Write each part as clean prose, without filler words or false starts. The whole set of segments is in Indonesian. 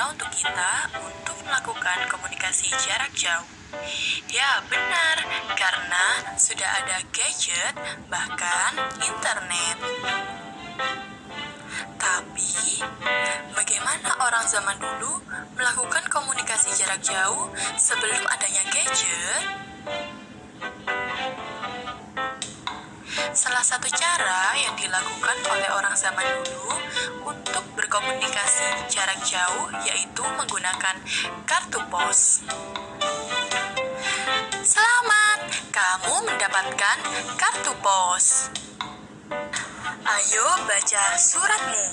berguna untuk kita untuk melakukan komunikasi jarak jauh. Ya, benar, karena sudah ada gadget, bahkan internet. Tapi, bagaimana orang zaman dulu melakukan komunikasi jarak jauh sebelum adanya gadget? Salah satu cara yang dilakukan oleh orang zaman dulu untuk berkomunikasi jarak jauh yaitu menggunakan kartu pos. Selamat, kamu mendapatkan kartu pos. Ayo baca suratmu.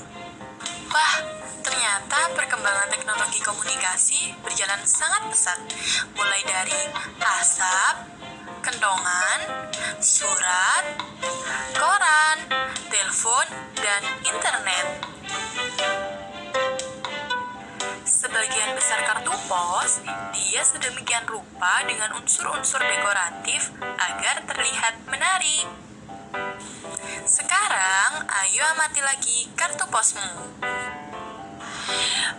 Wah, ternyata perkembangan teknologi komunikasi berjalan sangat pesat, mulai dari asap, kentongan, surat, koran, telepon, dan internet. Sebagian besar kartu pos dihias sedemikian rupa dengan unsur-unsur dekoratif agar terlihat menarik. Sekarang, ayo amati lagi kartu posmu.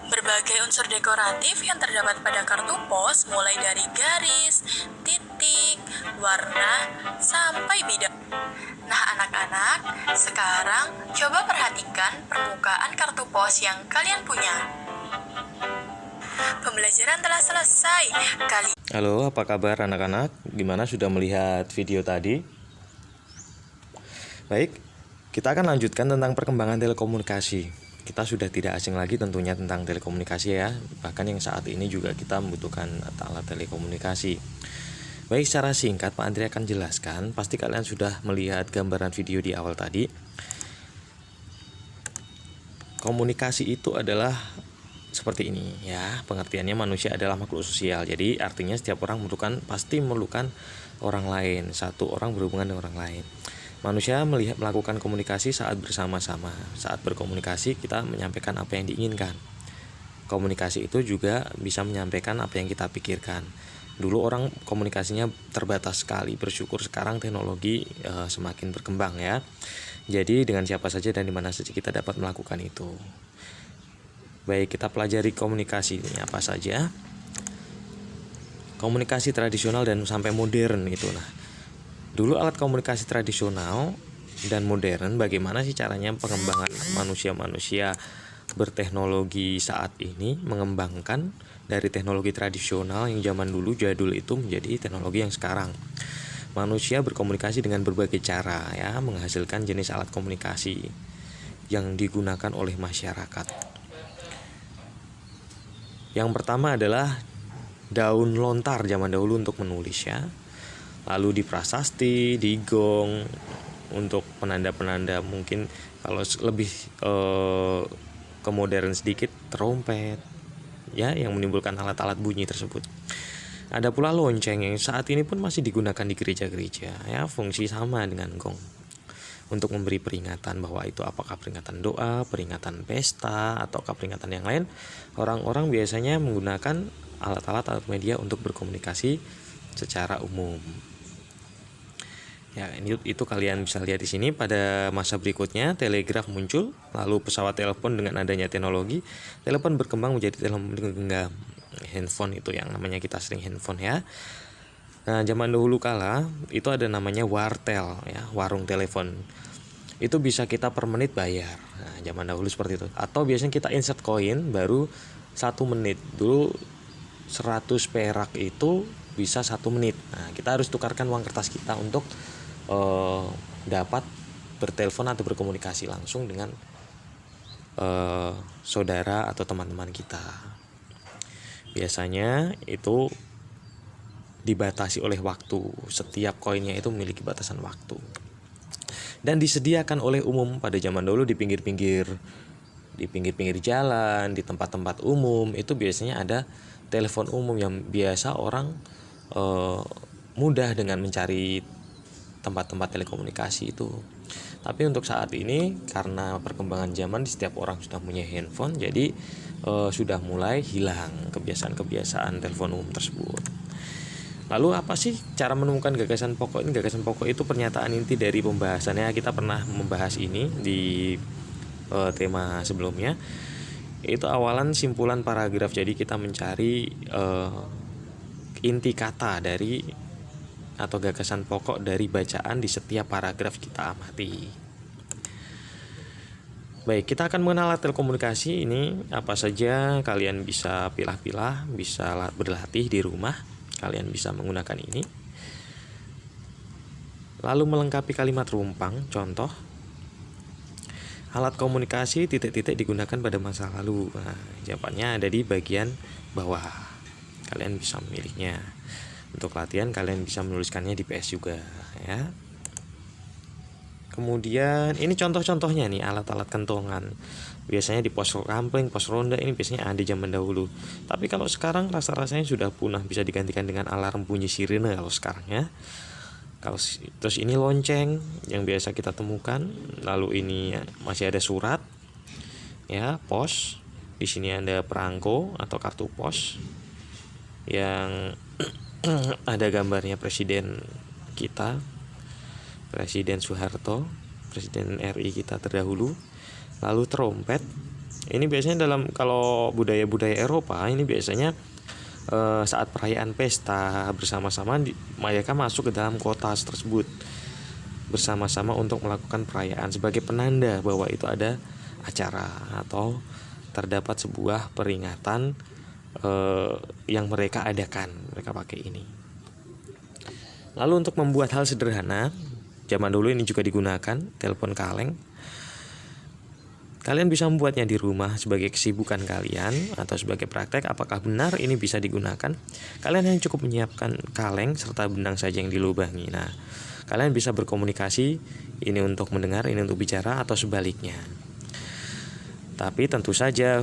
Berbagai unsur dekoratif yang terdapat pada kartu pos mulai dari garis, titik, warna, sampai bidang. Nah anak-anak, sekarang coba perhatikan permukaan kartu pos yang kalian punya. Pembelajaran telah selesai. Halo, apa kabar anak-anak? Gimana sudah melihat video tadi? Baik, kita akan lanjutkan tentang perkembangan telekomunikasi. Kita sudah tidak asing lagi tentunya tentang telekomunikasi ya. Bahkan yang saat ini juga kita membutuhkan alat telekomunikasi. Baik, secara singkat Pak Andri akan jelaskan. Pasti kalian sudah melihat gambaran video di awal tadi. Komunikasi itu adalah seperti ini ya. Pengertiannya manusia adalah makhluk sosial. Jadi artinya setiap orang pasti memerlukan orang lain. Satu orang berhubungan dengan orang lain. Manusia melakukan komunikasi saat bersama-sama. Saat berkomunikasi kita menyampaikan apa yang diinginkan. Komunikasi itu juga bisa menyampaikan apa yang kita pikirkan. Dulu orang komunikasinya terbatas sekali. Bersyukur sekarang teknologi semakin berkembang ya. Jadi dengan siapa saja dan di mana saja kita dapat melakukan itu. Baik, kita pelajari komunikasi ini apa saja. Komunikasi tradisional dan sampai modern itu. Nah, dulu alat komunikasi tradisional dan modern, bagaimana sih caranya pengembangan manusia-manusia berteknologi saat ini mengembangkan dari teknologi tradisional yang zaman dulu jadul itu menjadi teknologi yang sekarang. Manusia berkomunikasi dengan berbagai cara ya, menghasilkan jenis alat komunikasi yang digunakan oleh masyarakat. Yang pertama adalah daun lontar zaman dahulu untuk menulis ya. Lalu di prasasti, di gong untuk penanda-penanda, mungkin kalau lebih ke modern sedikit trompet ya, yang menimbulkan alat-alat bunyi tersebut. Ada pula lonceng yang saat ini pun masih digunakan di gereja-gereja ya, fungsi sama dengan gong untuk memberi peringatan bahwa itu apakah peringatan doa, peringatan pesta, ataukah peringatan yang lain. Orang-orang biasanya menggunakan alat-alat media untuk berkomunikasi secara umum. Ya, itu kalian bisa lihat di sini. Pada masa berikutnya telegraf muncul, lalu pesawat telepon. Dengan adanya teknologi, telepon berkembang menjadi telepon genggam, handphone itu yang namanya kita sering handphone ya. Nah, zaman dahulu kala itu ada namanya wartel ya, warung telepon. Itu bisa kita per menit bayar. Nah, zaman dahulu seperti itu. Atau biasanya kita insert koin baru 1 menit. Dulu 100 perak itu bisa 1 menit. Nah, kita harus tukarkan uang kertas kita untuk dapat bertelepon atau berkomunikasi langsung dengan saudara atau teman-teman kita. Biasanya itu dibatasi oleh waktu. Setiap koinnya itu memiliki batasan waktu. Dan disediakan oleh umum pada zaman dulu di pinggir-pinggir jalan, di tempat-tempat umum. Itu biasanya ada telepon umum yang biasa orang mudah dengan mencari tempat-tempat telekomunikasi itu. Tapi untuk saat ini karena perkembangan zaman di setiap orang sudah punya handphone, jadi sudah mulai hilang kebiasaan-kebiasaan telepon umum tersebut. Lalu apa sih cara menemukan gagasan pokok ini? Gagasan pokok itu pernyataan inti dari pembahasannya. Kita pernah membahas ini di tema sebelumnya. itu awalan simpulan paragraf. Jadi kita mencari inti kata dari atau gagasan pokok dari bacaan di setiap paragraf kita amati. Baik, kita akan mengenal alat telekomunikasi ini apa saja. Kalian bisa pilah-pilah, bisa berlatih di rumah. Kalian bisa menggunakan ini. Lalu melengkapi kalimat rumpang. Contoh, alat komunikasi titik-titik digunakan pada masa lalu. Nah, jawabannya ada di bagian bawah. Kalian bisa memilihnya. Untuk latihan kalian bisa menuliskannya di PS juga ya. Kemudian ini contoh-contohnya nih alat-alat kentongan. Biasanya di pos kampling, pos ronda ini biasanya ada zaman dahulu. Tapi kalau sekarang rasa-rasanya sudah punah, bisa digantikan dengan alarm bunyi sirine kalau sekarang ya. Kalau terus ini lonceng yang biasa kita temukan. Lalu ini masih ada surat ya, pos. Di sini ada perangko atau kartu pos yang ada gambarnya presiden kita, Presiden Soeharto, Presiden RI kita terdahulu. Lalu trompet. Ini biasanya dalam kalau budaya-budaya Eropa ini biasanya saat perayaan pesta bersama-sama mereka masuk ke dalam kota tersebut bersama-sama untuk melakukan perayaan sebagai penanda bahwa itu ada acara atau terdapat sebuah peringatan yang mereka adakan. Mereka pakai ini. Lalu untuk membuat hal sederhana, zaman dulu ini juga digunakan telepon kaleng. Kalian bisa membuatnya di rumah sebagai kesibukan kalian atau sebagai praktek. Apakah benar ini bisa digunakan? Kalian hanya cukup menyiapkan kaleng serta benang saja yang dilubangi. Nah, kalian bisa berkomunikasi, ini untuk mendengar, ini untuk bicara, atau sebaliknya. Tapi tentu saja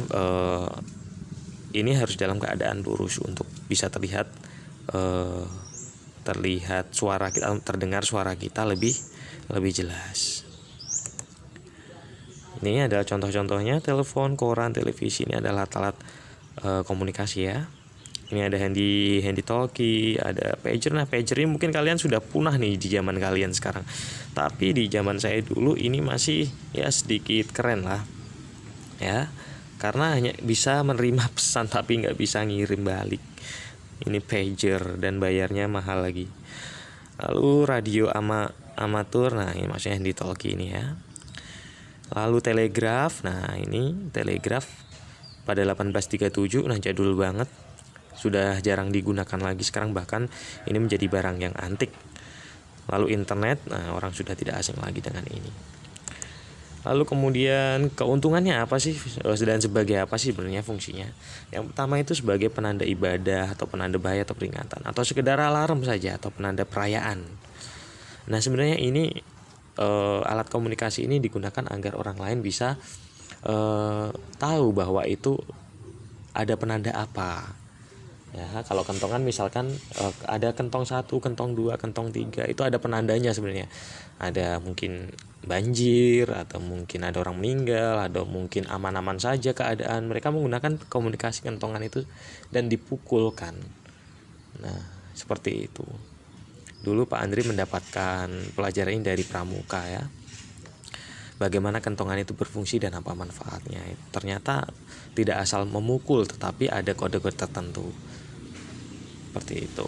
ini harus dalam keadaan lurus untuk bisa terlihat suara kita, terdengar suara kita lebih jelas. Ini adalah contoh-contohnya telepon, koran, televisi. Ini adalah alat komunikasi ya. Ini ada handy talkie, ada pager. Nah, pager ini mungkin kalian sudah punah nih di zaman kalian sekarang. Tapi di zaman saya dulu ini masih ya sedikit keren lah. Ya. Karena hanya bisa menerima pesan tapi nggak bisa ngirim balik. Ini pager dan bayarnya mahal lagi. Lalu radio amatur. Nah, ini maksudnya handy talkie ini ya. Lalu telegraf. Nah, ini telegraf pada 1837. Nah, jadul banget. Sudah jarang digunakan lagi sekarang, bahkan ini menjadi barang yang antik. Lalu internet. Nah, orang sudah tidak asing lagi dengan ini. Lalu kemudian keuntungannya apa sih dan sebagai apa sih sebenarnya fungsinya? Yang pertama itu sebagai penanda ibadah atau penanda bahaya atau peringatan, atau sekedar alarm saja atau penanda perayaan. Nah, sebenarnya ini alat komunikasi ini digunakan agar orang lain bisa tahu bahwa itu ada penanda apa. Ya, kalau kentongan misalkan ada kentong 1, kentong 2, kentong 3, itu ada penandanya sebenarnya. Ada mungkin banjir, atau mungkin ada orang meninggal, atau mungkin aman-aman saja keadaan. Mereka menggunakan komunikasi kentongan itu dan dipukulkan. Nah, seperti itu. Dulu Pak Andri mendapatkan pelajaran ini dari pramuka ya. Bagaimana kentongan itu berfungsi dan apa manfaatnya. Ternyata tidak asal memukul, tetapi ada kode-kode tertentu. Seperti itu.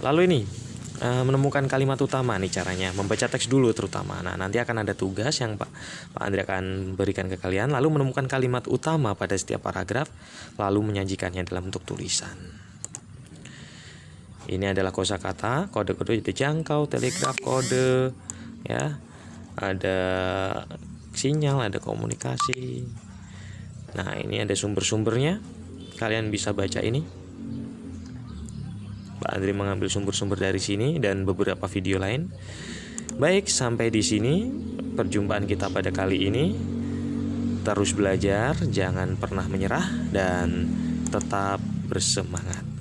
Lalu ini menemukan kalimat utama nih caranya. Membaca teks dulu terutama. Nah, nanti akan ada tugas yang Pak Andri akan berikan ke kalian. Lalu menemukan kalimat utama pada setiap paragraf, lalu menyajikannya dalam bentuk tulisan. Ini adalah kosakata, kode-kode jangkau, telegraf, kode, ya. Ada sinyal, ada komunikasi. Nah, ini ada sumber-sumbernya. Kalian bisa baca ini. Pak Andri mengambil sumber-sumber dari sini dan beberapa video lain. Baik, sampai di sini perjumpaan kita pada kali ini. Terus belajar, jangan pernah menyerah, dan tetap bersemangat.